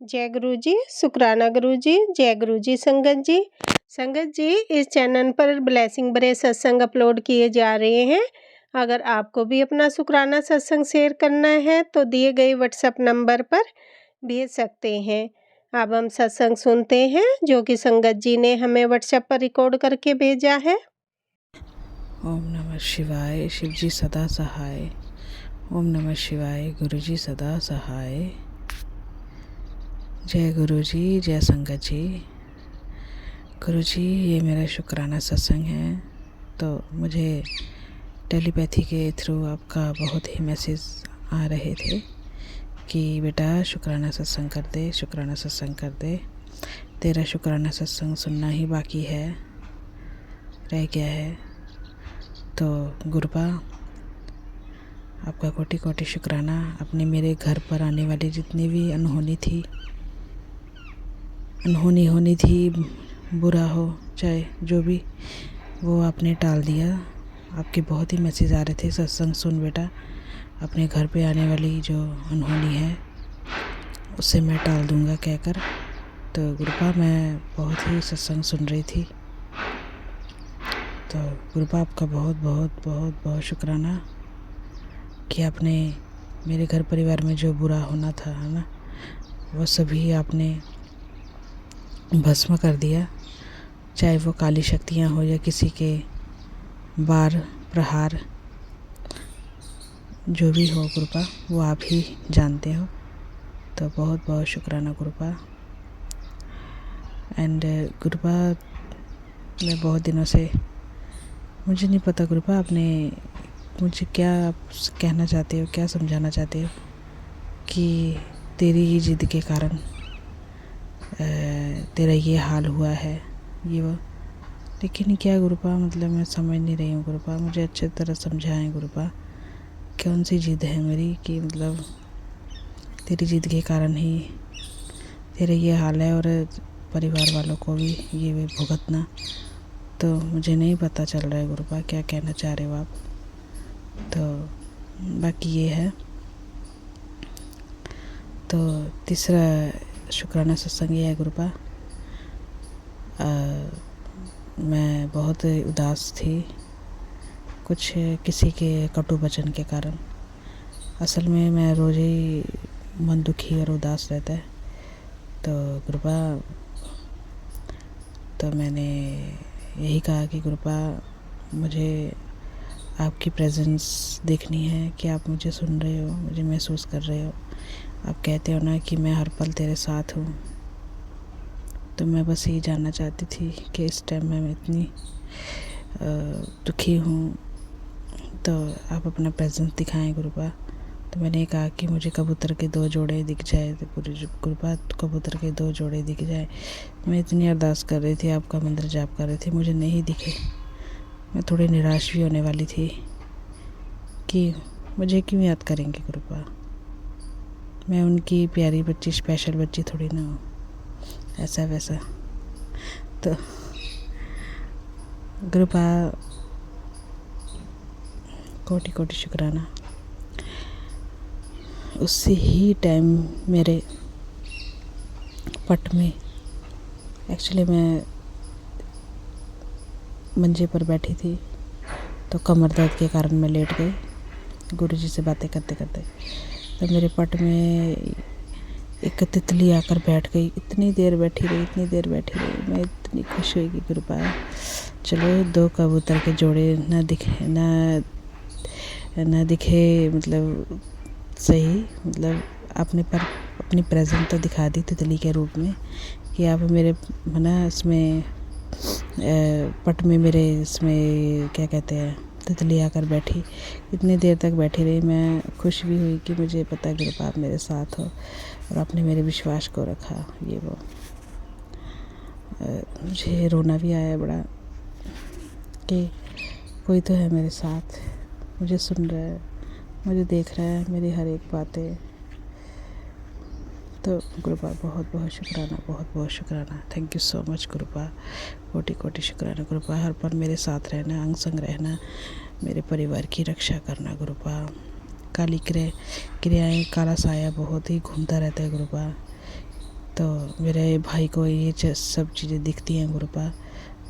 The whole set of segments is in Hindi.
जय गुरु जी, शुक्राना गुरु जी, जय गुरु जी संगत जी। संगत जी, इस चैनल पर ब्लेसिंग भरे सत्संग अपलोड किए जा रहे हैं। अगर आपको भी अपना शुक्राना सत्संग शेयर करना है तो दिए गए व्हाट्सएप नंबर पर भेज सकते हैं। अब हम सत्संग सुनते हैं जो कि संगत जी ने हमें व्हाट्सएप पर रिकॉर्ड करके भेजा है। ओम नमः शिवाय, शिव जी सदा सहाय। ओम नमः शिवाय, गुरु जी सदा सहाय। जय गुरु जी, जय संगत जी। गुरु जी, ये मेरा शुक्राना सत्संग है। तो मुझे टेलीपैथी के थ्रू आपका बहुत ही मैसेज आ रहे थे कि बेटा शुक्राना सत्संग कर दे, शुक्राना सत्संग कर दे। तेरा शुक्राना सत्संग सुनना ही बाकी है, रह गया है। तो गुरुपा, आपका कोटि कोटि शुक्राना। अपने मेरे घर पर आने वाली जितनी भी अनहोनी होनी थी, बुरा हो चाहे जो भी, वो आपने टाल दिया। आपके बहुत ही मैसेज आ रहे थे, सत्संग सुन बेटा, अपने घर पे आने वाली जो अनहोनी है उससे मैं टाल दूंगा कहकर। तो गुरुपा, मैं बहुत ही सत्संग सुन रही थी। तो गुरुपा, आपका बहुत बहुत बहुत बहुत शुक्राना कि आपने मेरे घर परिवार में जो बुरा होना था, है ना, वो सभी आपने भस्म कर दिया। चाहे वो काली शक्तियाँ हो या किसी के वार प्रहार, जो भी हो गुरुपा, वो आप ही जानते हो। तो बहुत बहुत शुक्राना गुरुपा। एंड गुरुपा, मैं बहुत दिनों से, मुझे नहीं पता गुरुपा, आपने मुझे क्या कहना चाहते हो, क्या समझाना चाहते हो कि तेरी ही जिद के कारण तेरा ये हाल हुआ है, ये वो। लेकिन क्या गुरुपा, मतलब मैं समझ नहीं रही हूँ गुरुपा। मुझे अच्छी तरह समझाएं गुरुपा, कौन सी जिद है मेरी कि मतलब तेरी जिद के कारण ही तेरा ये हाल है और परिवार वालों को भी ये भी भुगतना। तो मुझे नहीं पता चल रहा है गुरुपा, क्या कहना चाह रहे हो आप। तो बाकी ये है। तो तीसरा शुक्राना सत्संग ये है गुरुपा, मैं बहुत उदास थी कुछ किसी के कटु वचन के कारण। असल में मैं रोज़ ही मन दुखी और उदास रहता है। तो गुरुपा, तो मैंने यही कहा कि गुरुपा, मुझे आपकी प्रेजेंस देखनी है कि आप मुझे सुन रहे हो, मुझे महसूस कर रहे हो। आप कहते हो ना कि मैं हर पल तेरे साथ हूँ। तो मैं बस यही जानना चाहती थी कि इस टाइम मैं इतनी दुखी हूँ, तो आप अपना प्रेजेंस दिखाएं गुरुपा। तो मैंने कहा कि मुझे कबूतर के 2 जोड़े दिख जाए, तो गुरुपा कबूतर के 2 जोड़े दिख जाए। मैं इतनी अरदास कर रही थी, आपका मंत्र जाप कर रही थी, मुझे नहीं दिखे। मैं थोड़ी निराश भी होने वाली थी कि मुझे क्यों याद करेंगे गुरुपा, मैं उनकी प्यारी बच्ची, स्पेशल बच्ची थोड़ी ना हूँ, ऐसा वैसा। तो गुरुपा, कोटि कोटि शुक्राना। उसी ही टाइम मेरे पट में, एक्चुअली मैं मंजे पर बैठी थी, तो कमर दर्द के कारण मैं लेट गई गुरुजी से बातें करते करते। तो मेरे पट में एक तितली आकर बैठ गई। इतनी देर बैठी रही, मैं इतनी खुश हुई कि गुरुपा, चलो 2 कबूतर के जोड़े ना दिखे, मतलब सही, मतलब आपने पर अपनी प्रेजेंस तो दिखा दी तितली के रूप में कि आप मेरे, है ना, इसमें पट में मेरे, इसमें क्या कहते हैं, तितली आकर बैठी। इतनी देर तक बैठी रही। मैं खुश भी हुई कि मुझे पता है गुरुपा आप मेरे साथ हो और आपने मेरे विश्वास को रखा, ये वो। मुझे रोना भी आया बड़ा कि कोई तो है मेरे साथ, मुझे सुन रहा है, मुझे देख रहा है, मेरी हर एक बातें। तो गुरुपा, बहुत बहुत शुक्राना, बहुत बहुत शुक्राना। थैंक यू सो मच गुरुपा, कोटि कोटि शुक्राना गुरुपा। हर पल मेरे साथ रहना, अंग संग रहना, मेरे परिवार की रक्षा करना गुरुपा। काली क्रियाएँ, काला साया बहुत ही घूमता रहता है गुरुपा। तो मेरे भाई को ये सब चीज़ें दिखती हैं गुरुपा,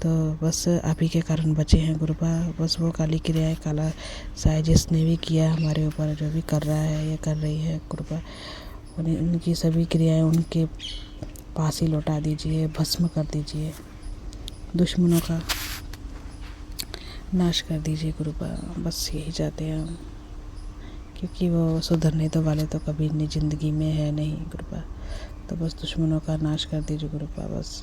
तो बस आप ही के कारण बचे हैं गुरुपा। बस वो काली क्रियाएं, काला साया जिसने भी किया हमारे ऊपर, जो भी कर रहा है या कर रही है गुरुपा, उनकी सभी क्रियाएं उनके पास ही लौटा दीजिए, भस्म कर दीजिए, दुश्मनों का नाश कर दीजिए गुरुपा। बस यही चाहते हैं हम, क्योंकि वो सुधरने तो वाले तो कभी नहीं ज़िंदगी में है नहीं गुरुपा। तो बस दुश्मनों का नाश कर दीजिए गुरुपा। बस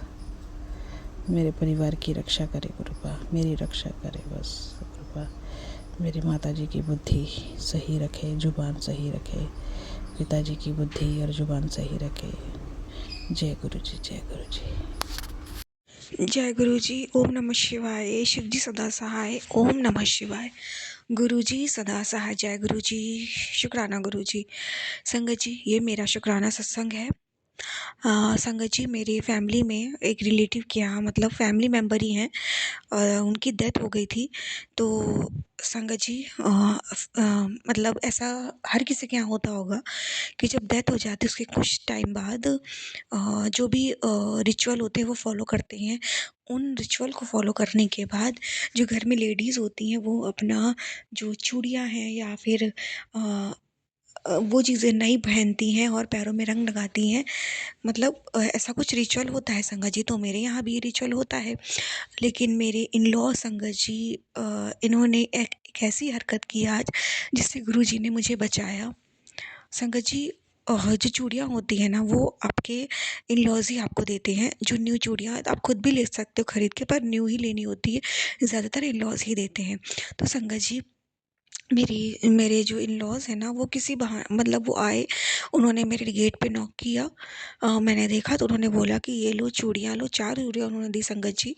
मेरे परिवार की रक्षा करे गुरुपा, मेरी रक्षा करे बस गुरुपा। मेरी माताजी की बुद्धि सही रखे, जुबान सही रखे, पिताजी की बुद्धि और जुबान सही रखे। जय गुरु जी, जय गुरु जी। जय गुरु जी। ओम नमः शिवाय। शिव जी सदा सहाय। ओम नमः शिवाय। गुरु जी सदा सहाय। जय गुरु जी। शुक्राना गुरु जी। संगत जी, ये मेरा शुक्राना सत्संग है। संगत जी, मेरी फैमिली में एक रिलेटिव के यहाँ, मतलब फैमिली मेम्बर ही हैं, उनकी डेथ हो गई थी। तो संगत जी, मतलब ऐसा हर किसी के यहाँ होता होगा कि जब डेथ हो जाती है उसके कुछ टाइम बाद जो भी रिचुअल होते हैं वो फॉलो करते हैं। उन रिचुअल को फॉलो करने के बाद जो घर में लेडीज़ होती हैं वो अपना जो चूड़ियाँ हैं या फिर वो चीज़ें नहीं पहनती हैं और पैरों में रंग लगाती हैं। मतलब ऐसा कुछ रिचुअल होता है संगत जी। तो मेरे यहाँ भी ये रिचुअल होता है। लेकिन मेरे इन-लॉ संगत जी, इन्होंने एक ऐसी हरकत की आज जिससे गुरुजी ने मुझे बचाया। संगत जी, जो चूड़ियाँ होती हैं ना, वो आपके इन-लॉज़ ही आपको देते हैं। जो न्यू चूड़ियाँ आप खुद भी ले सकते हो खरीद के, पर न्यू ही लेनी होती है। ज़्यादातर इन-लॉज़ ही देते हैं। तो संगत जी, मेरे जो इन-लॉज़ हैं ना, वो किसी मतलब वो आए, उन्होंने मेरे गेट पे नॉक किया। मैंने देखा तो उन्होंने बोला कि ये लो चूड़ियाँ लो। 4 चूड़ियाँ उन्होंने दी संगत जी।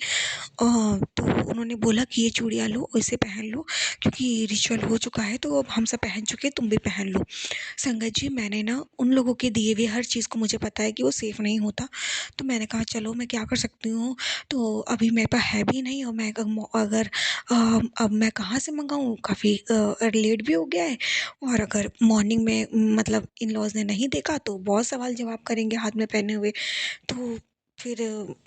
तो उन्होंने बोला कि ये चूड़ियाँ लो और इसे पहन लो, क्योंकि रिचुअल हो चुका है तो अब हम सब पहन चुके हैं, तुम भी पहन लो। संगत जी, मैंने ना उन लोगों के दिए हुए हर चीज़ को मुझे पता है कि वो सेफ़ नहीं होता। तो मैंने कहा चलो मैं क्या कर सकती हूँ, तो अभी मेरे पास है भी नहीं और मैं अगर अब मैं कहाँ से मँगाऊँ, काफ़ी लेट भी हो गया है। और अगर मॉर्निंग में मतलब इन-लॉज़ ने नहीं देखा तो बहुत सवाल जवाब करेंगे हाथ में पहने हुए। तो फिर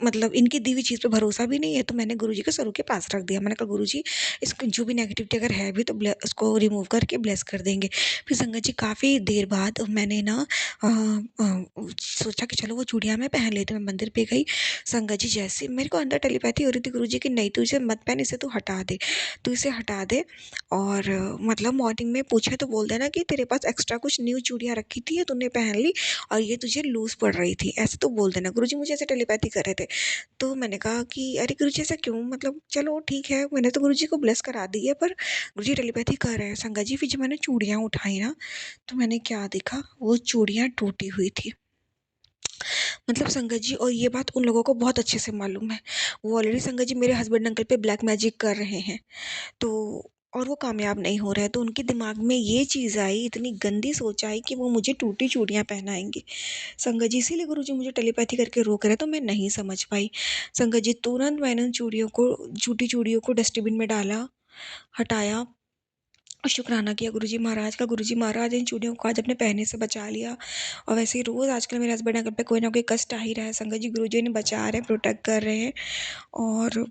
मतलब इनकी दी हुई चीज़ पे भरोसा भी नहीं है, तो मैंने गुरुजी के सरों के पास रख दिया। मैंने कहा गुरुजी, इसको जो भी नेगेटिविटी अगर है भी तो उसको रिमूव करके ब्लेस कर देंगे। फिर संगत जी, काफ़ी देर बाद मैंने ना सोचा कि चलो वो चूड़ियाँ मैं पहन लेती हूँ। मैं मंदिर पे गई। संगत जी, जैसे मेरे को अंदर टेलीपैथी हो रही थी गुरुजी की, नहीं तू इसे मत पहन, इसे तू हटा दे, तू इसे हटा दे। और मतलब मॉर्निंग में पूछे तो बोल देना कि तेरे पास एक्स्ट्रा कुछ न्यू चूड़ियाँ रखी थी, ये तूने पहन ली और ये तुझे लूज़ पड़ रही थी, ऐसे तो बोल देना। गुरुजी मुझे ऐसे टेलीपैथी कर रहे थे। तो मैंने कहा कि अरे गुरुजी, ऐसा क्यों? मतलब चलो ठीक है, मैंने तो गुरुजी को ब्लेस करा दी है, पर गुरुजी टेलीपैथी कर रहे हैं। संगत जी, फिर जब मैंने चूड़ियाँ उठाई ना, तो मैंने क्या देखा, वो चूड़ियाँ टूटी हुई थी। मतलब संगत जी, और ये बात उन लोगों को बहुत अच्छे से मालूम है। वो ऑलरेडी संगत जी मेरे हस्बैंड अंकल पे ब्लैक मैजिक कर रहे हैं। तो और वो कामयाब नहीं हो रहे हैं, तो उनके दिमाग में ये चीज़ आई, इतनी गंदी सोच आई कि वो मुझे टूटी चूड़ियाँ पहनाएँगे। संगत जी, इसीलिए गुरुजी मुझे टेलीपैथी करके रोक रहे हैं, तो मैं नहीं समझ पाई। संगत जी, तुरंत मैंने उन चूड़ियों को, टूटी चूड़ियों को डस्टबिन में डाला, हटाया और शुक्राना किया गुरुजी महाराज का। गुरुजी महाराज इन चूड़ियों को आज अपने पहनने से बचा लिया। और वैसे ही रोज़ आजकल मेरे हस्बैंड अंकल पे कोई ना कोई कष्ट आ ही रहा है। संगत जी, गुरुजी इन्हें बचा रहे हैं, प्रोटेक्ट कर रहे हैं। और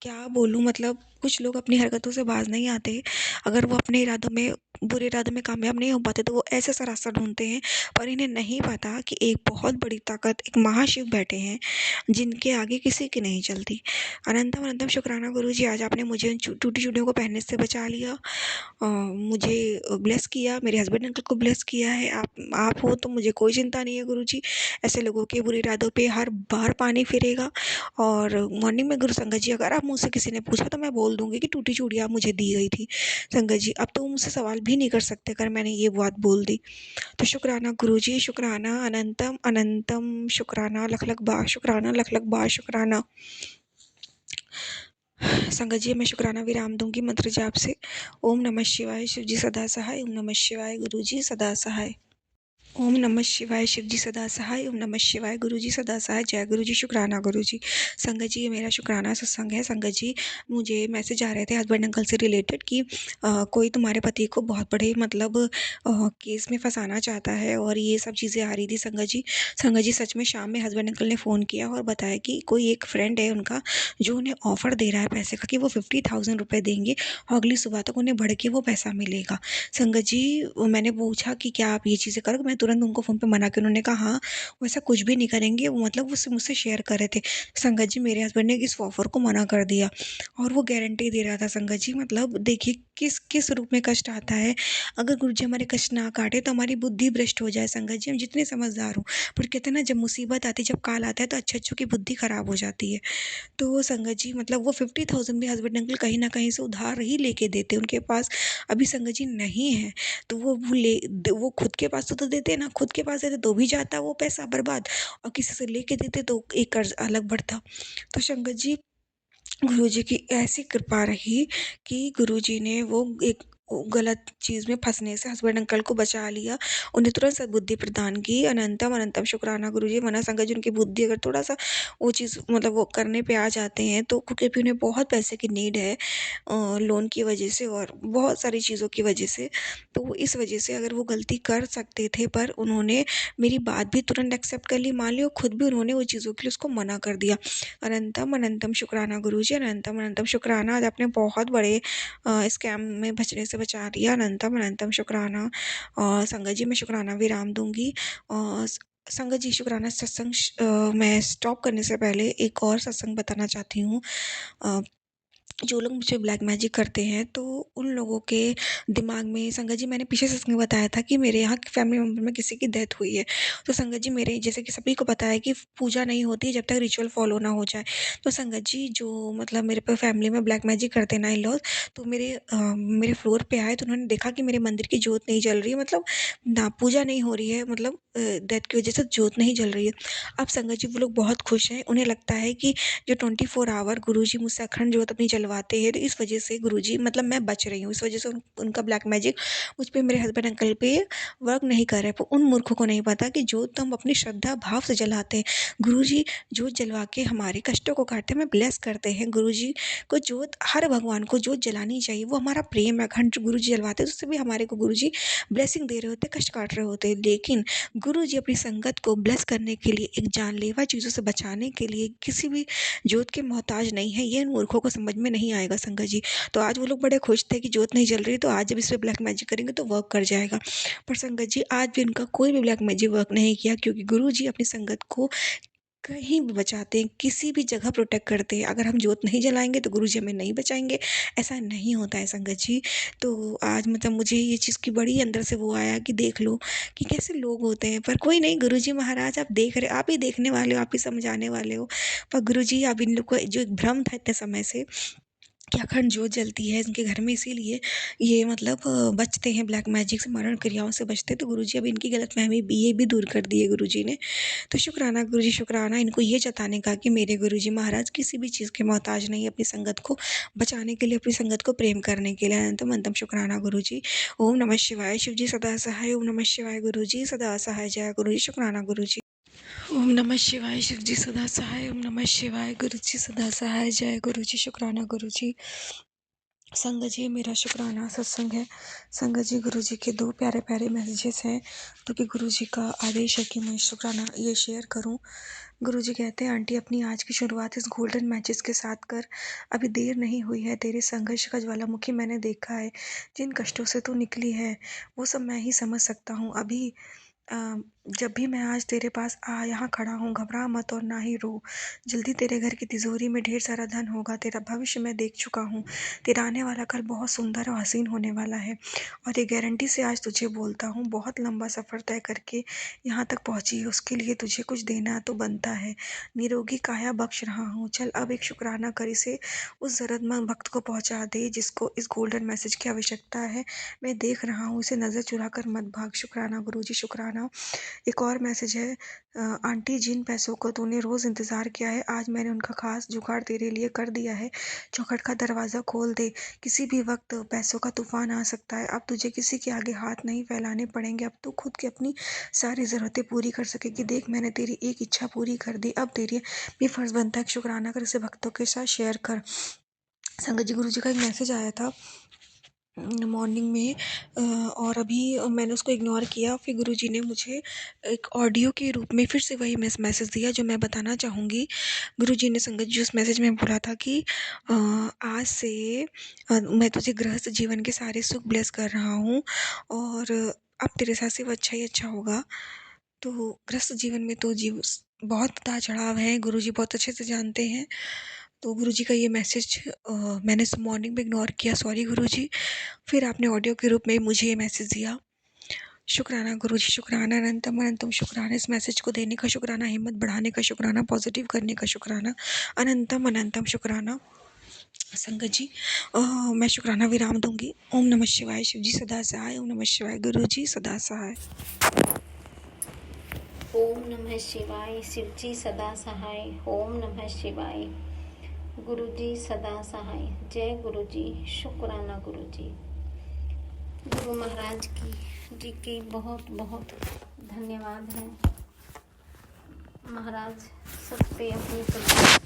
क्या बोलूँ, मतलब कुछ लोग अपनी हरकतों से बाज नहीं आते। अगर वो अपने इरादों में, बुरे इरादों में कामयाब नहीं हो पाते तो वो ऐसा रास्ता ढूंढते हैं। पर इन्हें नहीं पता कि एक बहुत बड़ी ताकत, एक महाशिव बैठे हैं जिनके आगे किसी की नहीं चलती। अनंतम अनंतम शुक्राना गुरुजी, आज आपने मुझे उन टूटी चूड़ियों को पहनने से बचा लिया। मुझे ब्लेस किया, मेरे हस्बैंड अंकल को ब्लेस किया है। आप हो तो मुझे कोई चिंता नहीं है गुरुजी। ऐसे लोगों के बुरे इरादों पे हर बार पानी फिरेगा। और मॉर्निंग में गुरु संगत जी, अगर आप मुझसे किसी ने पूछा तो मैं बोल दूँगी कि टूटी चूड़ियाँ मुझे दी गई थी। संगत जी, अब तो वो मुझसे सवाल भी नहीं कर सकते अगर मैंने ये बात बोल दी। तो शुक्राना गुरुजी, शुक्राना, अनंतम अनंतम शुक्राना, लख लख बार शुक्राना, लख लख बार शुक्राना। संगत जी, मैं शुक्राना विराम दूंगी मंत्र जाप से। ओम नमः शिवाय। शिव जी सदा सहाय। ओम नमः शिवाय। गुरु जी सदा सहाय। ओम नमः शिवाय, शिव जी सदा सहाय। ओम नमः शिवाय, गुरु जी सदा सहाय। जय गुरु जी, शुक्राना गुरु जी। संगत जी, ये मेरा शुक्राना सत्संग है। संगत जी, मुझे मैसेज आ रहे थे हस्बैंड अंकल से रिलेटेड कि कोई तुम्हारे पति को बहुत बड़े मतलब केस में फंसाना चाहता है और ये सब चीज़ें आ रही थी संगत जी। संगत जी, सच में शाम में हस्बैंड अंकल ने फ़ोन किया और बताया कि कोई एक फ्रेंड है उनका जो उन्हें ऑफ़र दे रहा है पैसे का कि वो 50,000 रुपए देंगे और अगली सुबह तक उन्हें बढ़ के वो पैसा मिलेगा। संगत जी, मैंने पूछा कि क्या आप ये चीज़ें करोगे? मैं तुरंत उनको फ़ोन पे मना किया। उन्होंने कहा हाँ, वो ऐसा कुछ भी नहीं करेंगे। वो मतलब वो मुझसे शेयर कर रहे थे। संगत जी, मेरे हस्बैंड ने इस ऑफ़र को मना कर दिया और वो गारंटी दे रहा था संगत जी। मतलब देखिए किस किस रूप में कष्ट आता है। अगर गुरु जी हमारे कष्ट ना काटे तो हमारी बुद्धि भ्रष्ट हो जाए संगत जी, हम जितने समझदार हों। पर कहते हैं ना, जब मुसीबत आती है, जब काल आता है तो अच्छे-अच्छों की बुद्धि खराब हो जाती है। तो संगत जी, मतलब वो 50,000 भी हस्बैंड अंकल कहीं न कहीं से उधार ही लेके देते। उनके पास अभी संगत जी नहीं है, तो वो खुद के पास तो देते ना, खुद के पास देते तो भी जाता वो पैसा बर्बाद, और किसी से लेके देते तो एक कर्ज अलग बढ़ता। तो संगत जी, गुरुजी की ऐसी कृपा रही कि गुरुजी ने वो एक गलत चीज़ में फँसने से हस्बैंड अंकल को बचा लिया। उन्हें तुरंत सद्बुद्धि प्रदान की। अनंतम अनंतम शुक्राना गुरुजी। वरना संगत जी, उनकी बुद्धि अगर थोड़ा-सा वो चीज़ मतलब वो करने पे आ जाते हैं तो, क्योंकि अभी उन्हें बहुत पैसे की नीड है लोन की वज़ह से और बहुत सारी चीज़ों की वज़ह से। तो इस वज़ह से अगर वो गलती कर सकते थे, पर उन्होंने मेरी बात भी तुरंत एक्सेप्ट कर ली, मान ली, और खुद भी उन्होंने वो चीज़ों के लिए उसको मना कर दिया। अनंतम अनंतम शुक्राना गुरुजी, अनंतम अनंतम शुक्राना। आज आपने बहुत बड़े स्कैम में बचने से बचा दिया। अनंतम अनंतम शुक्राना। और संगत जी, मैं शुक्राना विराम दूँगी। और संगत जी, शुक्राना सत्संग मैं स्टॉप करने से पहले एक और सत्संग बताना चाहती हूँ। अ जो लोग मुझे ब्लैक मैजिक करते हैं, तो उन लोगों के दिमाग में, संगत जी, मैंने पिछले सत्संग में बताया था कि मेरे यहाँ फैमिली मेंबर में किसी की डेथ हुई है। तो संगत जी, मेरे जैसे कि सभी को पता है कि पूजा नहीं होती जब तक रिचुअल फॉलो ना हो जाए। तो संगत जी, जो मतलब मेरे पे फैमिली में ब्लैक मैजिक करते हैं ना इन-लॉज़, तो मेरे फ्लोर पे आए तो उन्होंने देखा कि मेरे मंदिर की जोत नहीं जल रही है, मतलब ना पूजा नहीं हो रही है, मतलब डेथ की वज़ह से जोत नहीं जल रही है। अब संगत जी, वो लोग बहुत खुश हैं। उन्हें लगता है कि जो 24 आवर गुरुजी मुझसे अखंड जोत अपनी जलवाते हैं, तो इस वजह से गुरुजी, मतलब मैं बच रही हूँ। इस वजह से उनका ब्लैक मैजिक मुझ पे, मेरे हस्बैंड अंकल पे वर्क नहीं कर रहा है। पर उन मूर्खों को नहीं पता कि जोत तो हम अपनी श्रद्धा भाव से जलाते हैं। गुरुजी जोत जलवा के हमारे कष्टों को काटते हैं, हमें ब्लेस करते हैं। गुरुजी को जोत, हर भगवान को जोत जलानी चाहिए, वो हमारा प्रेम है। अखंड गुरुजी जलवाते हैं, तो उससे भी हमारे को गुरुजी ब्लेसिंग दे रहे होते हैं, कष्ट काट रहे होते हैं। लेकिन गुरुजी अपनी संगत को ब्लेस करने के लिए, एक जानलेवा चीज़ों से बचाने के लिए किसी भी जोत के मोहताज नहीं है। ये इन मूर्खों को समझ में नहीं आएगा संगत जी। तो आज वो लोग बड़े खुश थे कि जोत नहीं जल रही, तो आज जब इस पे ब्लैक मैजिक करेंगे तो वर्क कर जाएगा। पर संगत जी, आज भी उनका कोई भी ब्लैक मैजिक वर्क नहीं किया, क्योंकि गुरुजी अपनी संगत को कहीं भी बचाते हैं, किसी भी जगह प्रोटेक्ट करते हैं। अगर हम जोत नहीं जलाएँगे तो गुरुजी हमें नहीं बचाएँगे, ऐसा नहीं होता है संगत जी। तो आज मतलब मुझे ये चीज़ की बड़ी अंदर से वो आया कि देख लो कि कैसे लोग होते हैं। पर कोई नहीं, गुरुजी महाराज, आप ही देखने वाले हो, आप ही समझाने वाले हो। पर गुरुजी, अब इन लोग को जो एक भ्रम था इतने समय से कि अखंड जोत जलती है इनके घर में, इसीलिए ये मतलब बचते हैं ब्लैक मैजिक से, मरण क्रियाओं से बचते हैं। तो गुरुजी अब इनकी गलतफ़हमी भी, ये भी दूर कर दी है गुरुजी ने। तो शुक्राना गुरुजी, शुक्राना इनको ये जताने का कि मेरे गुरुजी महाराज किसी भी चीज़ के मोहताज नहीं है, अपनी संगत को बचाने के लिए, अपनी संगत को प्रेम करने के लिए। अनंतम अनंतम शुक्राना गुरुजी। ओम नमः शिवाय। शिव जी सदा सहाय। ओम नमः शिवाय। गुरुजी सदा सहाय। जय गुरुजी, शुक्राना गुरुजी। ओम नमः शिवाय। शिव जी सदा सहाय। ओम नमः शिवाय। गुरुजी सदा सहाय। जय गुरुजी, शुक्राना गुरुजी। संगत जी, मेरा शुक्राना सत्संग है। संगत जी, गुरुजी के 2 प्यारे-प्यारे मैसेजेस हैं, तो कि गुरुजी का आदेश है कि मैं शुक्राना ये शेयर करूँ। गुरुजी कहते हैं, आंटी अपनी आज की शुरुआत इस गोल्डन मैचेस के साथ कर। अभी देर नहीं हुई है, तेरे संघर्ष का ज्वालामुखी मैंने देखा है। जिन कष्टों से तू निकली है, वो सब मैं ही समझ सकता हूँ। अभी अ, जब भी मैं आज तेरे पास यहाँ खड़ा हूँ, घबरा मत और ना ही रो। जल्दी तेरे घर की तिजोरी में ढेर सारा धन होगा। तेरा भविष्य मैं देख चुका हूँ। तेरा आने वाला कल बहुत सुंदर और हसीन होने वाला है, और ये गारंटी से आज तुझे बोलता हूँ, बहुत लंबा सफ़र तय करके यहाँ तक पहुँची है, उसके लिए तुझे कुछ देना तो बनता है। निरोगी काया बख्श रहा हूँ, चल अब एक शुक्राना कर इसे उस ज़रूरतमंद भक्त को पहुँचा दे जिसको इस गोल्डन मैसेज की आवश्यकता है। मैं देख रहा हूँ, इसे नज़र चुरा कर मत भाग। शुक्राना गुरुजी, शुक्राना। एक और मैसेज है, आंटी जिन पैसों को तूने रोज़ इंतज़ार किया है, आज मैंने उनका खास जुगाड़ तेरे लिए कर दिया है। चौखट का दरवाज़ा खोल दे, किसी भी वक्त पैसों का तूफान आ सकता है। अब तुझे किसी के आगे हाथ नहीं फैलाने पड़ेंगे। अब तू खुद की अपनी सारी ज़रूरतें पूरी कर सकेगी। देख, मैंने तेरी एक इच्छा पूरी कर दी। अब तेरी भी फ़र्ज़ बनता है कि शुक्राना कर, इसे भक्तों के साथ शेयर कर। संगत जी, गुरु जी का एक मैसेज आया था मॉर्निंग में, और अभी मैंने उसको इग्नोर किया। फिर गुरुजी ने मुझे एक ऑडियो के रूप में फिर से वही मैसेज दिया जो मैं बताना चाहूँगी। गुरुजी ने संगत जी उस मैसेज में बोला था कि आज से मैं तुझे गृहस्थ जीवन के सारे सुख ब्लेस कर रहा हूँ, और अब तेरे साथ सिर्फ अच्छा ही अच्छा होगा। तो गृहस्थ जीवन में तो बहुत उतार चढ़ाव है, गुरुजी बहुत अच्छे से जानते हैं। तो गुरुजी का ये मैसेज मैंने मॉर्निंग में इग्नोर किया, सॉरी गुरुजी। फिर आपने ऑडियो के रूप में मुझे ये मैसेज दिया। शुक्राना गुरुजी, शुक्राना, अनंतम अनंतम शुक्राना। इस मैसेज को देने का शुक्राना, हिम्मत बढ़ाने का शुक्राना, पॉजिटिव करने का शुक्राना, अनंतम अनंतम शुक्राना। संगत जी, मैं शुक्राना विराम दूंगी। ओम नमः शिवाय। शिव जी सदा सहाय। ओम नमः शिवाय। गुरु जी सदा सहाय। ओम नमः शिवाय। शिव जी सदा सहाय। ओम नमः शिवाय। गुरु जी सदा सहाय। जय गुरु जी। शुक्राना गुरु जी। गुरु महाराज जी की बहुत बहुत धन्यवाद है। महाराज सब पे अपनी कृपा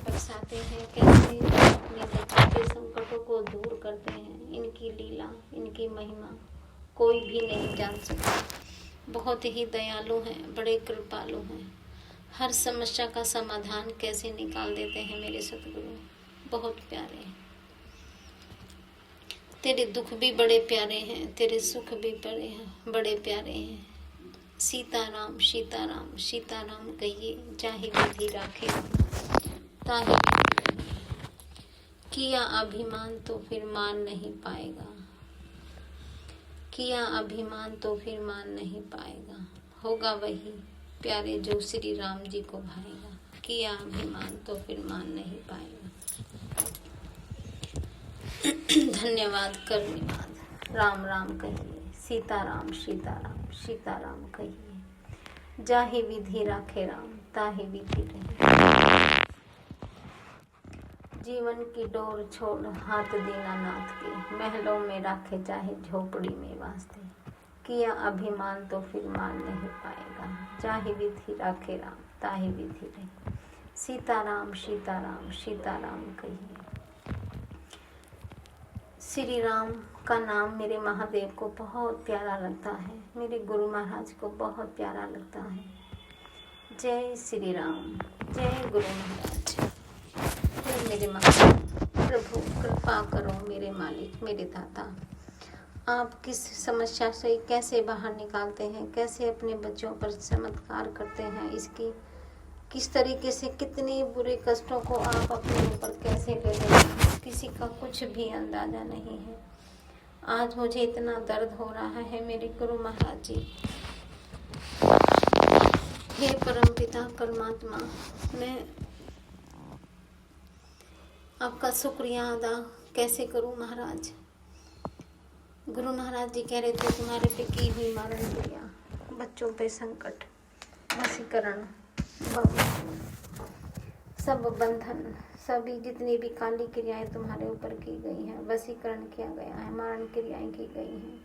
बरसाते हैं, कैसे अपने बच्चों के संकटों को दूर करते हैं। इनकी लीला, इनकी महिमा कोई भी नहीं जान सकता। बहुत ही दयालु हैं, बड़े कृपालु हैं। हर समस्या का समाधान कैसे निकाल देते हैं मेरे सतगुरु, बहुत प्यारे हैं। तेरे दुख भी बड़े प्यारे हैं, तेरे सुख भी बड़े प्यारे हैं। सीताराम सीताराम सीताराम कहिए, जाहि विधि राखे ताहि विधि। किया अभिमान तो फिर मान नहीं पाएगा, किया अभिमान तो फिर मान नहीं पाएगा। होगा वही प्यारे जो श्री राम जी को भाएगा। किया अभिमान तो फिर मान नहीं पाएगा। धन्यवाद करनीवाद। राम राम कहिए, सीताराम सीताराम सीताराम कहिए। जाहि विधि राखे राम, ताहि विधि रहे। जीवन की डोर छोड़ हाथ दीनानाथ के, महलों में राखे चाहे झोपड़ी में वास्ते। किया अभिमान तो फिर मान नहीं पाएगा। जाहि विधि राखे राम, ताहि विधि रहे। सीताराम सीताराम सीताराम कहिए। श्री राम का नाम मेरे महादेव को बहुत प्यारा लगता है, मेरे गुरु महाराज को बहुत प्यारा लगता है। जय श्री राम, जय गुरु महाराज। हे मेरे महादेव, प्रभु कृपा करो मेरे मालिक, मेरे दाता। आप किस समस्या से कैसे बाहर निकालते हैं, कैसे अपने बच्चों पर चमत्कार करते हैं, इसकी किस तरीके से कितने बुरे कष्टों को आप अपने ऊपर कैसे ले लेते हैं, किसी का कुछ भी अंदाजा नहीं है। आज मुझे इतना दर्द हो रहा है मेरे गुरु महाराज जी। हे परमपिता परमात्मा, मैं आपका शुक्रिया अदा कैसे करूं महाराज। गुरु महाराज जी कह रहे थे तुम्हारे पे की हुई मारण क्रिया, बच्चों पे संकट, वशीकरण, सब बंधन, सभी जितनी भी काली क्रियाएं तुम्हारे ऊपर की गई हैं, वशीकरण किया गया है, मारण क्रियाएं की गई हैं,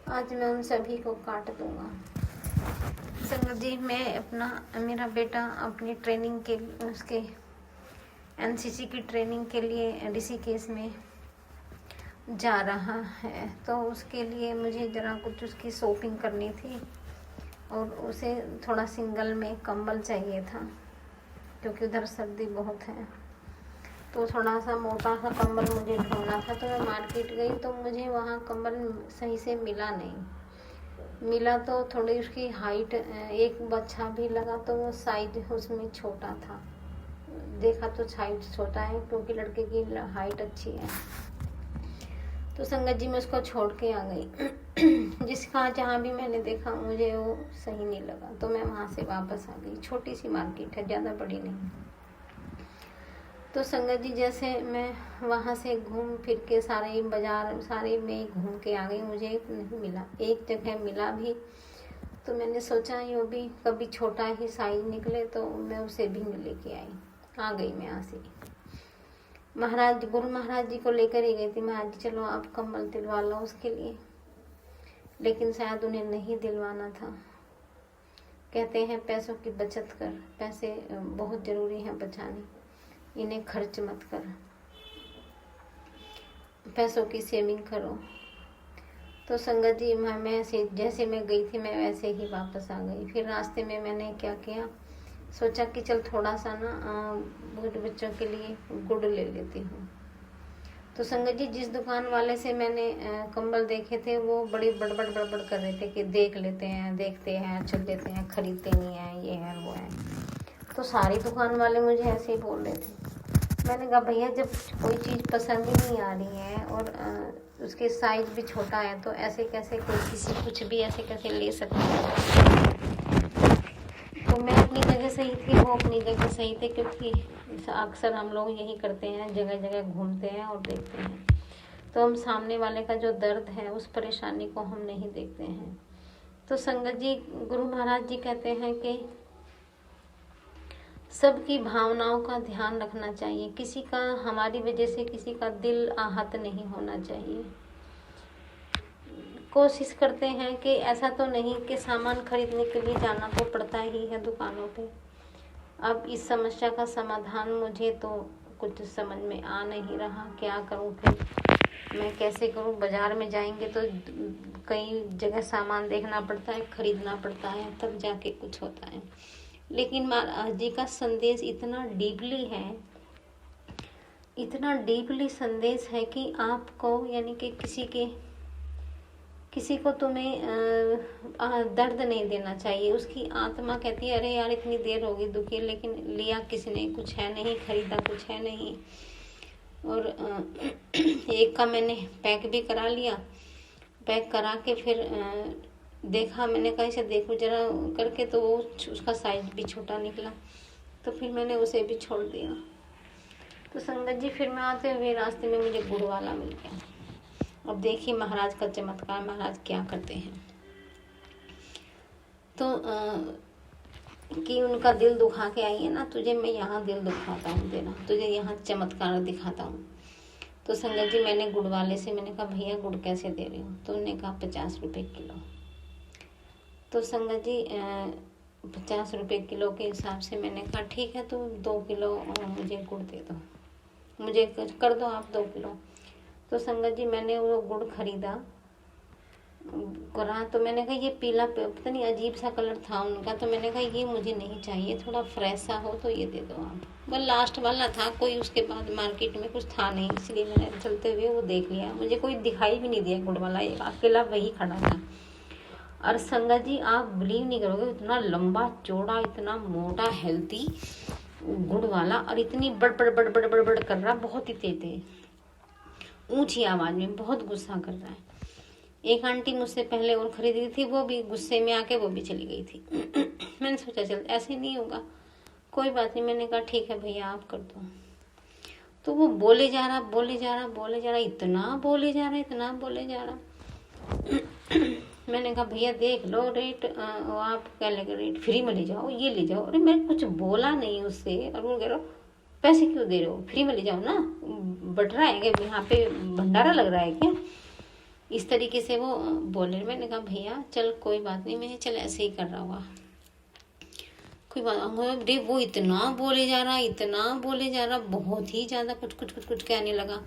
आज मैं उन सभी को काट दूंगा। संगत जी, मैं मेरा बेटा अपनी ट्रेनिंग के उसके एनसीसी की ट्रेनिंग के लिए ऋषिकेश में जा रहा है, तो उसके लिए मुझे ज़रा कुछ उसकी शॉपिंग करनी थी और उसे थोड़ा सिंगल में कंबल चाहिए था क्योंकि उधर सर्दी बहुत है। तो थोड़ा सा मोटा सा कंबल मुझे ढूंढना था, तो मैं मार्केट गई तो मुझे वहाँ कंबल सही से मिला नहीं। मिला तो थोड़ी उसकी हाइट, एक बच्चा भी लगा तो वो साइज उसमें छोटा था। देखा तो साइज छोटा है क्योंकि लड़के की हाइट अच्छी है। तो संगत जी मैं उसको छोड़ के आ गई। जिसका जहाँ भी मैंने देखा मुझे वो सही नहीं लगा, तो मैं वहाँ से वापस आ गई। छोटी सी मार्केट है, ज़्यादा बड़ी नहीं। तो संगत जी जैसे मैं वहाँ से घूम फिर के सारे बाजार सारे में घूम के आ गई, मुझे नहीं मिला। एक जगह मिला भी तो मैंने सोचा यूँ भी कभी छोटा ही साइज निकले तो मैं उसे भी लेके आई। आ गई मैं यहाँ से गुरु महाराज जी को लेकर ही गई थी। महाराज जी चलो आप कम्बल दिलवा लो उसके लिए, लेकिन शायद उन्हें नहीं दिलवाना था। कहते हैं पैसों की बचत कर, पैसे बहुत ज़रूरी हैं बचाने, इन्हें खर्च मत कर, पैसों की सेविंग करो। तो संगत जी मैं जैसे मैं गई थी मैं वैसे ही वापस आ गई। फिर रास्ते में मैंने क्या किया, सोचा कि चल थोड़ा सा ना बूढ़े बच्चों के लिए गुड़ ले लेती हूँ। तो संगत जी जिस दुकान वाले से मैंने कंबल देखे थे वो बड़ी बड़बड़ कर रहे थे कि देख लेते हैं, देखते हैं, चल लेते हैं, खरीदते नहीं हैं, ये है वो है। तो सारी दुकान वाले मुझे ऐसे ही बोल रहे थे। मैंने कहा भैया जब कोई चीज़ पसंद ही नहीं आ रही है और उसके साइज भी छोटा है तो ऐसे कैसे कोई किसी कुछ भी ऐसे कैसे ले सकता है। तो मैं अपनी जगह सही थी, वो अपनी जगह सही थे, क्योंकि अक्सर हम लोग यही करते हैं, जगह जगह घूमते हैं और देखते हैं, तो हम सामने वाले का जो दर्द है उस परेशानी को हम नहीं देखते हैं। तो संगत जी गुरु महाराज जी कहते हैं कि सबकी भावनाओं का ध्यान रखना चाहिए, किसी का हमारी वजह से किसी का दिल आहत नहीं होना चाहिए। कोशिश करते हैं कि ऐसा तो नहीं कि सामान खरीदने के लिए जाना तो पड़ता ही है दुकानों पे। अब इस समस्या का समाधान मुझे तो कुछ समझ में आ नहीं रहा, क्या करूं फिर मैं कैसे करूं। बाजार में जाएंगे तो कई जगह सामान देखना पड़ता है, खरीदना पड़ता है, तब जाके कुछ होता है। लेकिन महाराज जी का संदेश इतना डीपली है, इतना डीपली संदेश है कि आपको यानी कि किसी को तुम्हें दर्द नहीं देना चाहिए। उसकी आत्मा कहती है अरे यार इतनी देर हो गई दुखी, लेकिन लिया किसने, कुछ है नहीं, खरीदा कुछ है नहीं। और एक का मैंने पैक भी करा लिया, पैक करा के फिर देखा, मैंने कहा इसे देखो जरा करके, तो वो उसका साइज भी छोटा निकला, तो फिर मैंने उसे भी छोड़ दिया। तो संगत जी फिर मैं आते हुए रास्ते में मुझे गुड़ वाला मिल गया। अब देखिए महाराज का चमत्कार, महाराज क्या करते हैं। तो कि उनका दिल दुखा के आई है ना, तुझे मैं यहाँ दिल दुखाता हूँ तेरा, तुझे यहाँ चमत्कार दिखाता हूँ। तो संगत जी मैंने गुड़ वाले से मैंने कहा भैया गुड़ कैसे दे रहे हो, तो उन्होंने कहा 50 रुपये किलो। तो संगत जी 50 रुपये किलो के हिसाब से मैंने कहा ठीक है, तो 2 किलो मुझे गुड़ दे दो, मुझे कर दो आप 2 किलो। तो संगत जी मैंने वो गुड़ खरीदा करा, तो मैंने कहा ये पीला पता नहीं अजीब सा कलर था उनका, तो मैंने कहा ये मुझे नहीं चाहिए, थोड़ा फ्रेश सा हो तो ये दे दो आप। वो लास्ट वाला था, कोई उसके बाद मार्केट में कुछ था नहीं, इसलिए मैंने चलते हुए वो देख लिया, मुझे कोई दिखाई भी नहीं दिया गुड़ वाला, एक अकेला वही खड़ा था। और संगत जी आप बिलीव नहीं करोगे, इतना लंबा चौड़ा, इतना मोटा, हेल्थी गुड़ वाला, और इतनी बड़ कर रहा, बहुत ही तेज ऊंची आवाज में, बहुत गुस्सा कर रहा है। एक आंटी मुझसे पहले और खरीद रही थी, वो भी गुस्से में आके वो भी चली गई थी। मैंने सोचा चल ऐसे नहीं होगा, कोई बात नहीं। मैंने कहा ठीक है भैया आप कर दो। तो वो बोले जा रहा, इतना बोले जा रहा। मैंने कहा भैया देख लो रेट, आप क्या लेकर रेट फ्री में ले जाओ, ये ले जाओ। अरे मैं कुछ बोला नहीं उससे, और वो कह रहा पैसे क्यों दे रहे हो, फ्री में ले जाओ ना, बट रहा है क्या यहाँ पे, भंडारा लग रहा है क्या, इस तरीके से वो बोले। मैंने कहा भैया चल कोई बात नहीं, मैंने चल ऐसे ही कर रहा होगा, कोई बात। वो इतना बोले जा रहा, बहुत ही ज्यादा कुछ कहने लगा,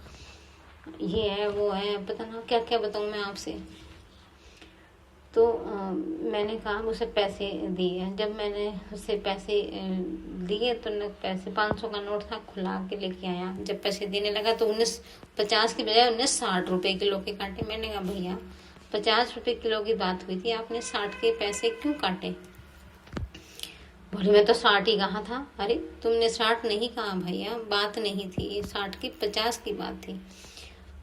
ये है वो है, पता ना क्या क्या बताऊं मैं आपसे। तो मैंने कहा उसे पैसे दिए। जब मैंने उससे पैसे दिए तो न पैसे 500 का नोट था, खुला के लेके आया। जब पैसे देने लगा तो 50 की बजाय 60 रुपये किलो के काटे। मैंने कहा भैया 50 रुपये किलो की बात हुई थी, आपने 60 के पैसे क्यों काटे? बोले मैं तो 60 ही कहा था। अरे तुमने 60 नहीं कहा भैया, बात नहीं थी 60 की, 50 की बात थी।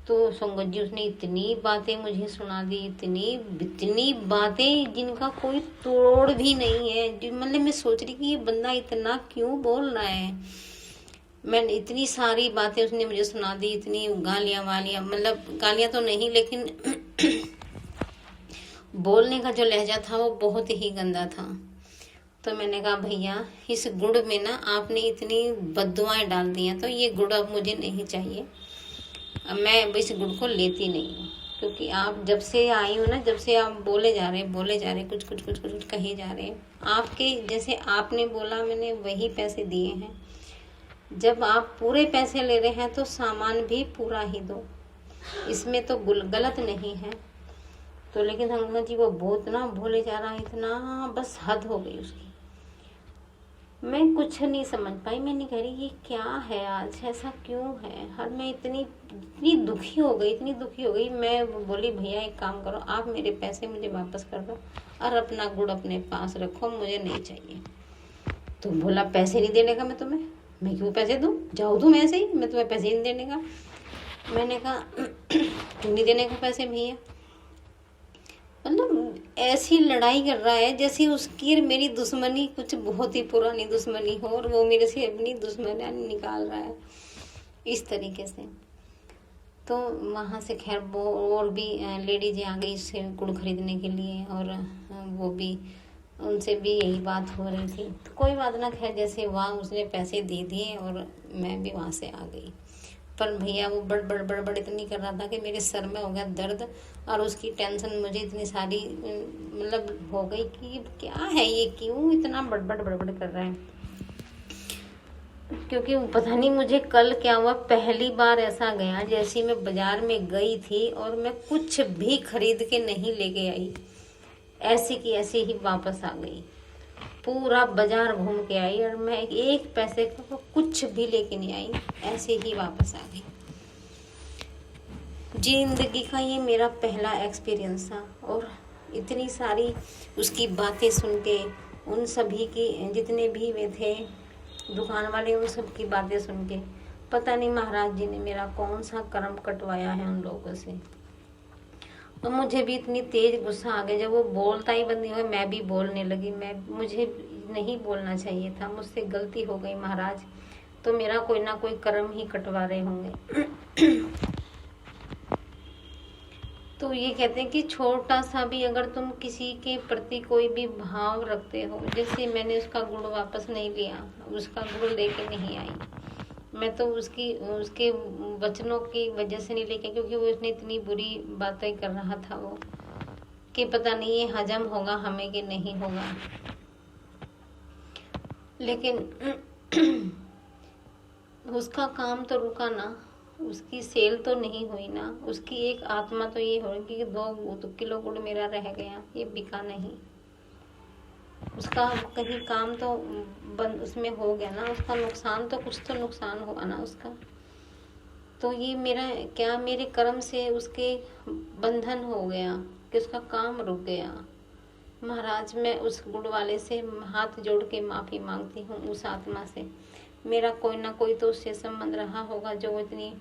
तो संगत जी उसने इतनी बातें मुझे सुना दी, इतनी बातें जिनका कोई तोड़ भी नहीं है। मतलब मैं सोच रही कि ये बंदा इतना क्यों बोल रहा है। मैंने इतनी सारी बातें उसने मुझे सुना दी, इतनी गालियां वालियां, मतलब गालियां तो नहीं लेकिन बोलने का जो लहजा था वो बहुत ही गंदा था। तो मैंने कहा भैया इस गुड़ में ना आपने इतनी बददुआएं डाल दी हैं, तो ये गुड़ अब मुझे नहीं चाहिए, अब मैं इस गुड़ को लेती नहीं हूँ। क्योंकि आप जब से आई हो ना, जब से आप बोले जा रहे कुछ कहे जा रहे हैं, आपके जैसे आपने बोला मैंने वही पैसे दिए हैं। जब आप पूरे पैसे ले रहे हैं तो सामान भी पूरा ही दो, इसमें तो गलत नहीं है। तो लेकिन संगत जी वो बहुत ना भोले जा रहा है, इतना बस हद हो गई उसकी। मैं कुछ नहीं समझ पाई, मैं नहीं कह रही ये क्या है, आज ऐसा क्यों है। हर मैं इतनी दुखी हो गई। मैं बोली भैया एक काम करो, आप मेरे पैसे मुझे वापस कर दो और अपना गुड़ अपने पास रखो, मुझे नहीं चाहिए। तो बोला पैसे नहीं देने का मैं तुम्हें, मैं क्यों पैसे दूँ, जाओ तुम ऐसे ही, मैं तुम्हें पैसे नहीं देने का। मैंने कहा क्यों नहीं देने का पैसे भैया, मतलब ऐसी लड़ाई कर रहा है जैसे उसकी और मेरी दुश्मनी कुछ बहुत ही पुरानी दुश्मनी हो और वो मेरे से अपनी दुश्मनी निकाल रहा है इस तरीके से। तो वहाँ से खैर वो और भी लेडीज आ गई उससे गुड़ खरीदने के लिए, और वो भी उनसे भी यही बात हो रही थी। तो कोई बात ना, खैर जैसे वहाँ उसने पैसे दे दिए और मैं भी वहाँ से आ गई। पर भैया वो बड़ इतनी कर रहा था कि मेरे सर में हो गया दर्द, और उसकी टेंशन मुझे इतनी सारी मतलब हो गई कि क्या है ये, क्यों इतना बड़बड़ कर रहा है। क्योंकि पता नहीं मुझे कल क्या हुआ, पहली बार ऐसा गया जैसे मैं बाजार में गई थी और मैं कुछ भी खरीद के नहीं लेके आई, ऐसी की ऐसी ही वापस आ गई। पूरा बाजार घूम के आई और मैं एक पैसे का कुछ भी लेके नहीं आई, ऐसे ही वापस आ गई। जिंदगी का ये मेरा पहला एक्सपीरियंस था, और इतनी सारी उसकी बातें सुन के, उन सभी की जितने भी वे थे दुकान वाले, उन सब की बातें सुन के पता नहीं महाराज जी ने मेरा कौन सा कर्म कटवाया है उन लोगों से। और मुझे भी इतनी तेज गुस्सा आ गया, जब वो बोलता ही बंद नहीं हुआ मैं भी बोलने लगी। मुझे नहीं बोलना चाहिए था, मुझसे गलती हो गई महाराज, तो मेरा कोई ना कोई कर्म ही कटवा रहे होंगे। तो ये कहते हैं कि छोटा सा भी अगर तुम किसी के प्रति कोई भी भाव रखते हो, जैसे मैंने उसका गुड़ वापस नहीं लिया, उसका गुड़ लेके नहीं आई, मैं तो उसके वचनों की वजह से नहीं लेके, क्योंकि वो उसने इतनी बुरी बातें कर रहा था वो, कि पता नहीं ये हजम होगा हमें कि नहीं होगा। लेकिन उसका काम तो रुका ना, उसकी सेल तो नहीं हुई ना, उसकी एक आत्मा तो ये होगी कि 2 किलो गुड़ मेरा रह गया, ये बिका नहीं। उसका कहीं काम तो बंद उसमें हो गया ना, उसका नुकसान तो कुछ तो नुकसान हुआ ना उसका। तो ये मेरा क्या, मेरे कर्म से उसके बंधन हो गया कि उसका काम रुक गया। महाराज मैं उस गुड़ वाले से हाथ जोड़ के माफ़ी मांगती हूँ, उस आत्मा से। मेरा कोई ना कोई तो उससे संबंध रहा होगा, जो इतनी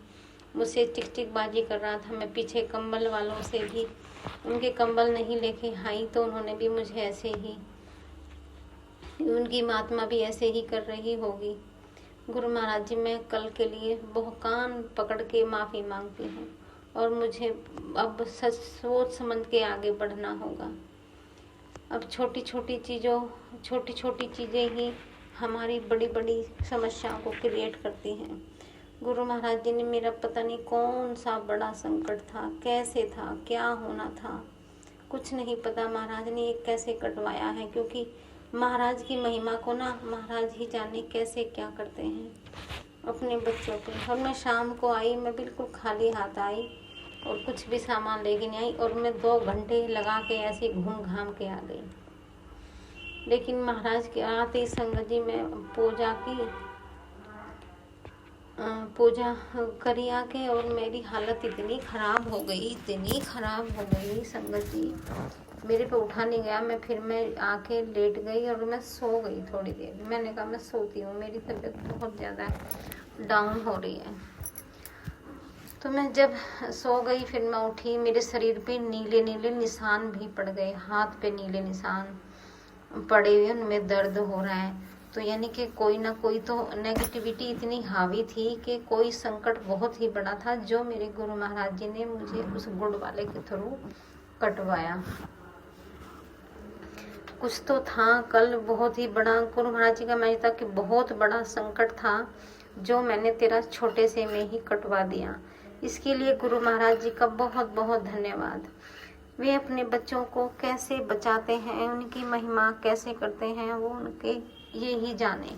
मुझसे टिकटिकबाजी कर रहा था। मैं पीछे कंबल वालों से भी उनके कंबल नहीं लेके आई, तो उन्होंने भी मुझे ऐसे ही, उनकी आत्मा भी ऐसे ही कर रही होगी। गुरु महाराज जी मैं कल के लिए बहुत कान पकड़ के माफ़ी मांगती हूँ, और मुझे अब सच सोच समझ के आगे बढ़ना होगा। अब छोटी छोटी चीज़ें ही हमारी बड़ी बड़ी समस्याओं को क्रिएट करती हैं। गुरु महाराज जी ने मेरा पता नहीं कौन सा बड़ा संकट था, कैसे था, क्या होना था, कुछ नहीं पता। महाराज ने ये कैसे कटवाया है, क्योंकि महाराज की महिमा को ना महाराज ही जाने कैसे क्या करते हैं अपने बच्चों पे। और मैं शाम को आई, मैं बिल्कुल खाली हाथ आई और कुछ भी सामान लेके नहीं आई, और मैं 2 घंटे लगा के ऐसे घूम घाम के आ गई। लेकिन महाराज के आते ही संगत जी मैं पूजा करी आके, और मेरी हालत इतनी ख़राब हो गई संगत जी, मेरे पे उठा नहीं गया। मैं आके लेट गई और मैं सो गई थोड़ी देर। मैंने कहा मैं सोती हूँ, मेरी तबीयत बहुत ज़्यादा डाउन हो रही है। तो मैं जब सो गई फिर मैं उठी, मेरे शरीर पे नीले नीले निशान भी पड़ गए, हाथ पे नीले निशान पड़े हुए, उनमें दर्द हो रहा है। तो यानी कि कोई ना कोई तो नेगेटिविटी इतनी हावी थी कि कोई संकट बहुत ही बड़ा था, जो मेरे गुरु महाराज जी ने मुझे उस गुड़ वाले के थ्रू कटवाया। कुछ तो था कल बहुत ही बड़ा, गुरु महाराज जी का मैसेज था कि बहुत बड़ा संकट था जो मैंने तेरा छोटे से में ही कटवा दिया। इसके लिए गुरु महाराज जी का बहुत बहुत धन्यवाद। वे अपने बच्चों को कैसे बचाते हैं, उनकी महिमा कैसे करते हैं, वो उनके ये ही जाने।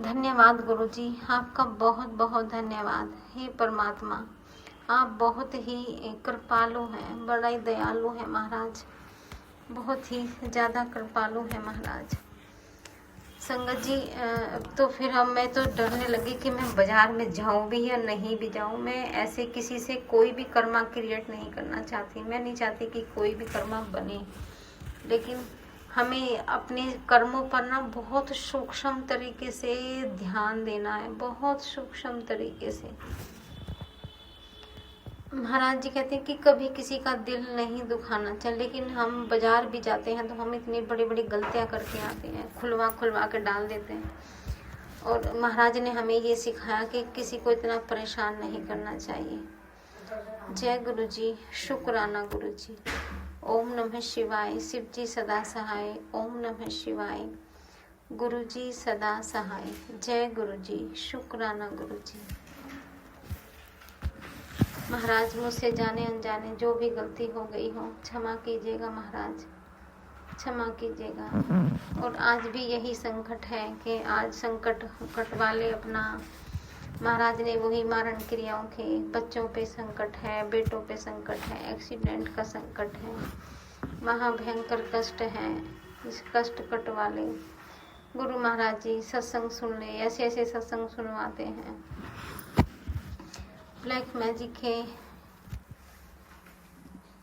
धन्यवाद गुरु जी, आपका बहुत बहुत धन्यवाद। हे परमात्मा, आप बहुत ही कृपालु हैं, बड़ा ही दयालु हैं महाराज, बहुत ही ज़्यादा कृपालु है महाराज। संगत जी तो फिर मैं तो डरने लगी कि मैं बाजार में जाऊं भी या नहीं भी जाऊं। मैं ऐसे किसी से कोई भी कर्मा क्रिएट नहीं करना चाहती। मैं नहीं चाहती कि कोई भी कर्मा बने, लेकिन हमें अपने कर्मों पर ना बहुत सूक्ष्म तरीके से ध्यान देना है, बहुत सूक्ष्म तरीके से। महाराज जी कहते हैं कि कभी किसी का दिल नहीं दुखाना चाहिए, लेकिन हम बाजार भी जाते हैं तो हम इतनी बड़ी बड़ी गलतियां करके आते हैं, खुलवा के डाल देते हैं। और महाराज ने हमें ये सिखाया कि किसी को इतना परेशान नहीं करना चाहिए। जय गुरु जी, शुक्राना गुरु जी। ओम नमः शिवाय। शिव जी सदा सहाय। ओम नमः शिवाय। गुरु जी सदा सहाय। जय गुरु जी, शुक्राना गुरु जी। महाराज, मुझसे जाने अनजाने जो भी गलती हो गई हो क्षमा कीजिएगा महाराज, क्षमा कीजिएगा। और आज भी यही संकट है कि आज संकट कटवा ले अपना। महाराज ने वही मारण क्रियाओं के, बच्चों पे संकट है, बेटों पे संकट है, एक्सीडेंट का संकट है, महाभयंकर कष्ट है, इस कष्ट कटवा ले। गुरु महाराज जी सत्संग सुन ले, ऐसे ऐसे सत्संग सुनवाते हैं। ब्लैक मैजिक है,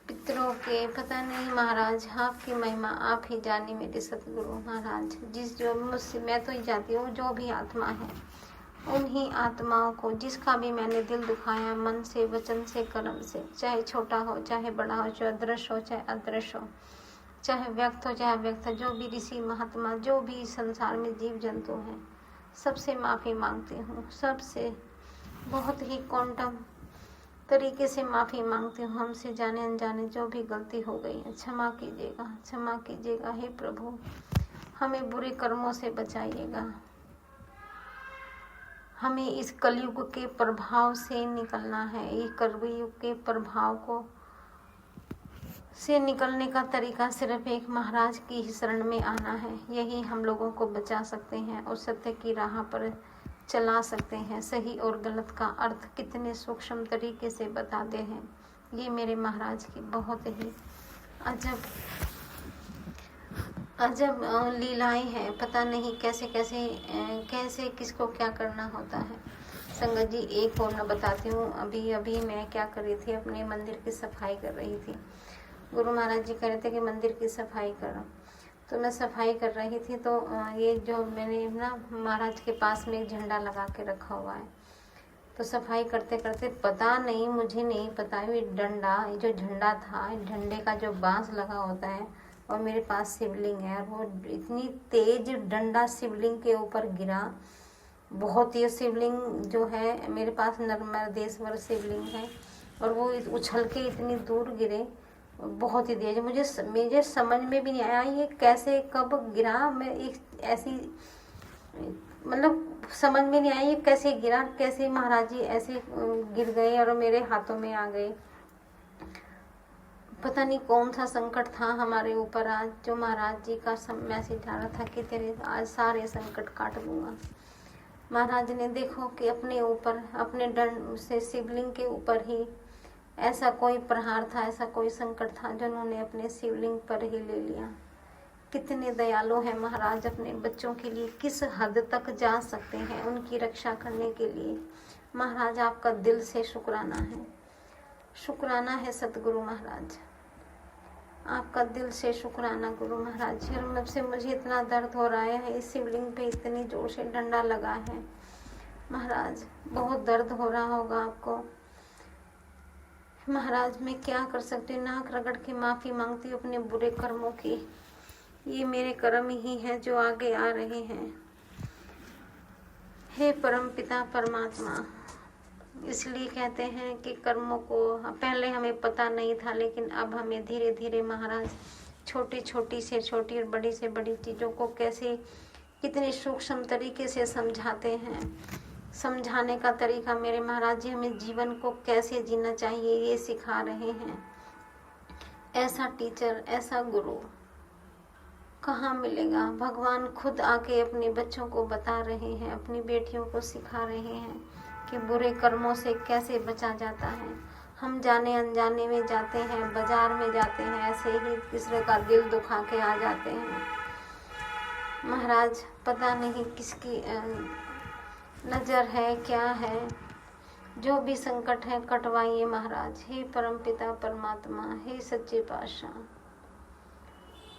पितरों के, पता नहीं महाराज, आपकी महिमा आप ही जानी मेरे सतगुरु महाराज। जिस जो मुझसे मैं तो ही जाती हूँ, जो भी आत्मा है उन्हीं आत्माओं को जिसका भी मैंने दिल दुखाया मन से, वचन से, कर्म से, चाहे छोटा हो चाहे बड़ा हो, चाहे अदृश्य हो चाहे अदृश्य हो, चाहे व्यक्त हो चाहे अव्यक्त हो, जो भी ऋषि महात्मा, जो भी संसार में जीव जंतु हैं, सबसे माफ़ी मांगती हूँ। सबसे बहुत ही क्वांटम तरीके से माफ़ी मांगती हूँ। हमसे जाने अनजाने जो भी गलती हो गई है क्षमा कीजिएगा, क्षमा कीजिएगा। हे प्रभु, हमें बुरे कर्मों से बचाइएगा। हमें इस कलयुग के प्रभाव से निकलना है। ये कलयुग के प्रभाव को से निकलने का तरीका सिर्फ एक महाराज की ही शरण में आना है। यही हम लोगों को बचा सकते हैं और सत्य की राह पर चला सकते हैं। सही और गलत का अर्थ कितने सूक्ष्म तरीके से बताते हैं। ये मेरे महाराज की बहुत ही अजब लीलाएं हैं। पता नहीं कैसे कैसे कैसे किसको क्या करना होता है। संगत जी, एक और मैं बताती हूँ। अभी मैं क्या कर रही थी, अपने मंदिर की सफाई कर रही थी। गुरु महाराज जी कह रहे थे कि मंदिर की सफाई करो, तो मैं सफाई कर रही थी। तो ये जो मैंने ना महाराज के पास में एक झंडा लगा के रखा हुआ है, तो सफाई करते करते पता नहीं, मुझे नहीं पता, ये डंडा, ये जो झंडा था, झंडे का जो बांस लगा होता है, और मेरे पास शिवलिंग है, और वो इतनी तेज डंडा शिवलिंग के ऊपर गिरा। बहुत ही शिवलिंग जो है मेरे पास नर्मदेश्वर शिवलिंग है, और वो उछल के इतनी दूर गिरे, बहुत ही तेज। मुझे समझ में भी नहीं आया ये कैसे कब गिरा। मैं एक ऐसी मतलब समझ में नहीं आया ये कैसे गिरा, कैसे महाराज जी ऐसे गिर गए और मेरे हाथों में आ गए। पता नहीं कौन सा संकट था हमारे ऊपर आज, जो महाराज जी का मैसेज आ रहा था कि तेरे आज सारे संकट काट दूंगा। महाराज ने देखो कि अपने ऊपर, अपने दंड से शिवलिंग के ऊपर ही ऐसा कोई प्रहार था, ऐसा कोई संकट था जो उन्होंने अपने शिवलिंग पर ही ले लिया। कितने दयालु हैं महाराज, अपने बच्चों के लिए किस हद तक जा सकते हैं उनकी रक्षा करने के लिए। महाराज, आपका दिल से शुक्राना है, शुक्राना है सतगुरु महाराज, आपका दिल से शुक्राना गुरु महाराज। मतलब से मुझे इतना दर्द हो रहा है, इस शिवलिंग पे इतनी जोर से डंडा लगा है महाराज, बहुत दर्द हो रहा होगा आपको। महाराज, मैं क्या कर सकती हूँ, नाक रगड़ के माफ़ी मांगती हूँ अपने बुरे कर्मों की। ये मेरे कर्म ही हैं जो आगे आ रहे हैं। हे परम पिता परमात्मा, इसलिए कहते हैं कि कर्मों को पहले हमें पता नहीं था, लेकिन अब हमें धीरे धीरे महाराज छोटी छोटी से छोटी और बड़ी से बड़ी चीज़ों को कैसे कितने सूक्ष्म तरीके से समझाते हैं। समझाने का तरीका मेरे महाराज जी हमें जीवन को कैसे जीना चाहिए ये सिखा रहे हैं। ऐसा टीचर, ऐसा गुरु कहाँ मिलेगा। भगवान खुद आके अपने बच्चों को बता रहे हैं, अपनी बेटियों को सिखा रहे हैं कि बुरे कर्मों से कैसे बचा जाता है। हम जाने अनजाने में जाते हैं, बाजार में जाते हैं, ऐसे ही किसी का दिल दुखा के आ जाते हैं। महाराज पता नहीं किसकी नज़र है, क्या है। जो भी संकट है कटवाइए महाराज। हे परमपिता परमात्मा, हे सच्चे पातशाह,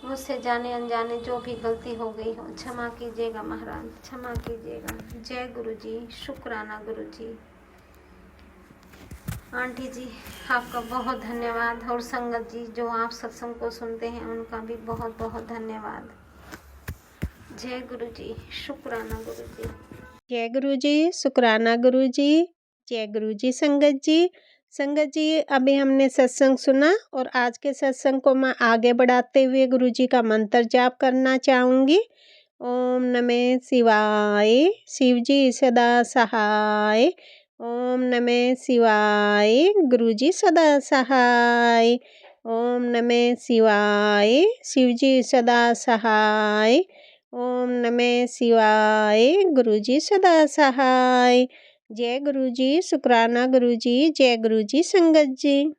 मुझसे जाने अनजाने जो भी गलती हो गई हो क्षमा कीजिएगा महाराज, क्षमा कीजिएगा। जय गुरु जी, शुक्राना गुरु जी। आंटी जी आपका बहुत धन्यवाद, और संगत जी जो आप सत्संग को सुनते हैं उनका भी बहुत बहुत धन्यवाद। जय गुरु जी, शुक्राना गुरु जी। जय गुरु जी, शुक्राना गुरु जी। जय गुरु जी संगत जी। संगत जी अभी हमने सत्संग सुना और आज के सत्संग को मैं आगे बढ़ाते हुए गुरु जी का मंत्र जाप करना चाहूँगी। ओम नमः शिवाय, शिव जी सदा सहाय। ओम नमः शिवाय, गुरु जी सदा सहाय। ओम नमः शिवाय, शिव जी सदा सहाय। ओम नमः शिवाय, गुरु जी सदा सहाय। जय गुरु जी, शुक्राना गुरु जी। जय गुरु जी संगत जी।